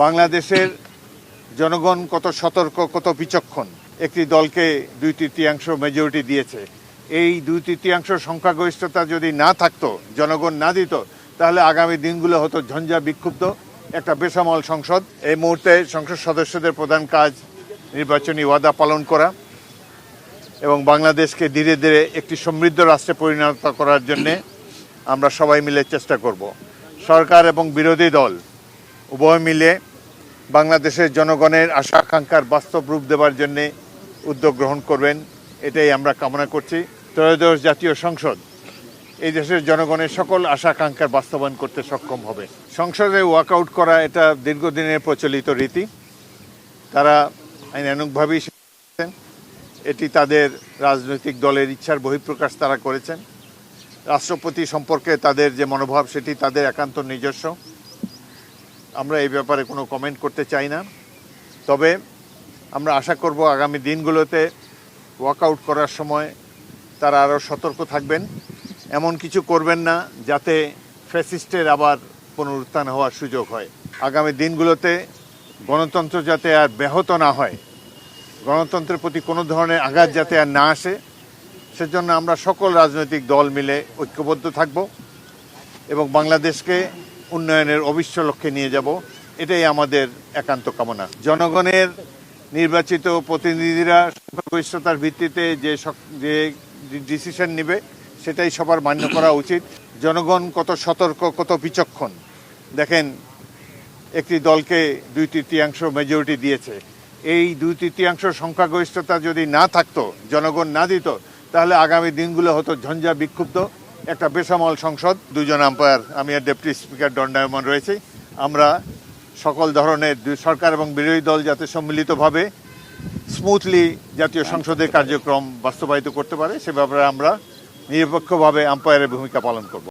বাংলাদেশের জনগণ কত সতর্ক, কত বিচক্ষণ। একটি দলকে 2/3 মেজরিটি দিয়েছে। এই 2/3 সংখ্যাগরিষ্ঠতা যদি না থাকতো, জনগণ না দিত, তাহলে আগামী দিনগুলো হতো ঝঞ্ঝা বিক্ষুব্ধ একটা বেসামাল সংসদ। এই মুহূর্তে সংসদ সদস্যদের প্রধান কাজ নির্বাচনী ওয়াদা পালন করা এবং বাংলাদেশকে ধীরে ধীরে একটি সমৃদ্ধ রাষ্ট্রে পরিণত করার জন্যে আমরা সবাই মিলে চেষ্টা করব। সরকার এবং বিরোধী দল উভয় মিলে বাংলাদেশের জনগণের আশা আকাঙ্ক্ষার বাস্তব রূপ দেওয়ার জন্যে উদ্যোগ গ্রহণ করবেন, এটাই আমরা কামনা করছি। ত্রয়োদশ জাতীয় সংসদ এই দেশের জনগণের সকল আশা আকাঙ্ক্ষার বাস্তবায়ন করতে সক্ষম হবে। সংসদে ওয়াকআউট করা এটা দীর্ঘদিনের প্রচলিত রীতি। তারা আইনানুগভাবেই এটি তাদের রাজনৈতিক দলের ইচ্ছার বহিঃপ্রকাশ তারা করেছেন। রাষ্ট্রপতি সম্পর্কে তাদের যে মনোভাব সেটি তাদের একান্ত নিজস্ব। আমরা এই ব্যাপারে কোনো কমেন্ট করতে চাই না। তবে আমরা আশা করব আগামী দিনগুলোতে ওয়াকআউট করার সময় তারা আরও সতর্ক থাকবেন, এমন কিছু করবেন না যাতে ফ্যাসিস্টের আবার পুনরুত্থান হওয়ার সুযোগ হয়। আগামী দিনগুলোতে গণতন্ত্র যাতে আর ব্যাহত না হয়, গণতন্ত্রের প্রতি কোনো ধরনের আঘাত যাতে আর না আসে, সেজন্য আমরা সকল রাজনৈতিক দল মিলে ঐক্যবদ্ধ থাকব এবং বাংলাদেশকে উন্নয়নের অবিশ্ব লক্ষ্যে নিয়ে যাব, এটাই আমাদের একান্ত কামনা। জনগণের নির্বাচিত প্রতিনিধিরা সংখ্যাগরিষ্ঠতার ভিত্তিতে যে ডিসিশন নেবে সেটাই সবার মান্য করা উচিত। জনগণ কত সতর্ক, কত বিচক্ষণ। দেখেন, একটি দলকে 2/3 মেজরিটি দিয়েছে। এই 2/3 সংখ্যাগরিষ্ঠতা যদি না থাকতো, জনগণ না দিত, তাহলে আগামী দিনগুলো হতো ঝঞ্ঝা বিক্ষুব্ধ একটা বেসামাল সংসদ। দুজন আম্পায়ার, আমি আর ডেপুটি স্পিকার দণ্ডায়মান রয়েছে। আমরা সকল ধরনের সরকার এবং বিরোধী দল যাতে সম্মিলিতভাবে স্মুথলি জাতীয় সংসদের কার্যক্রম বাস্তবায়িত করতে পারে, সে ব্যাপারে আমরা নিরপেক্ষভাবে আম্পায়ারের ভূমিকা পালন করব।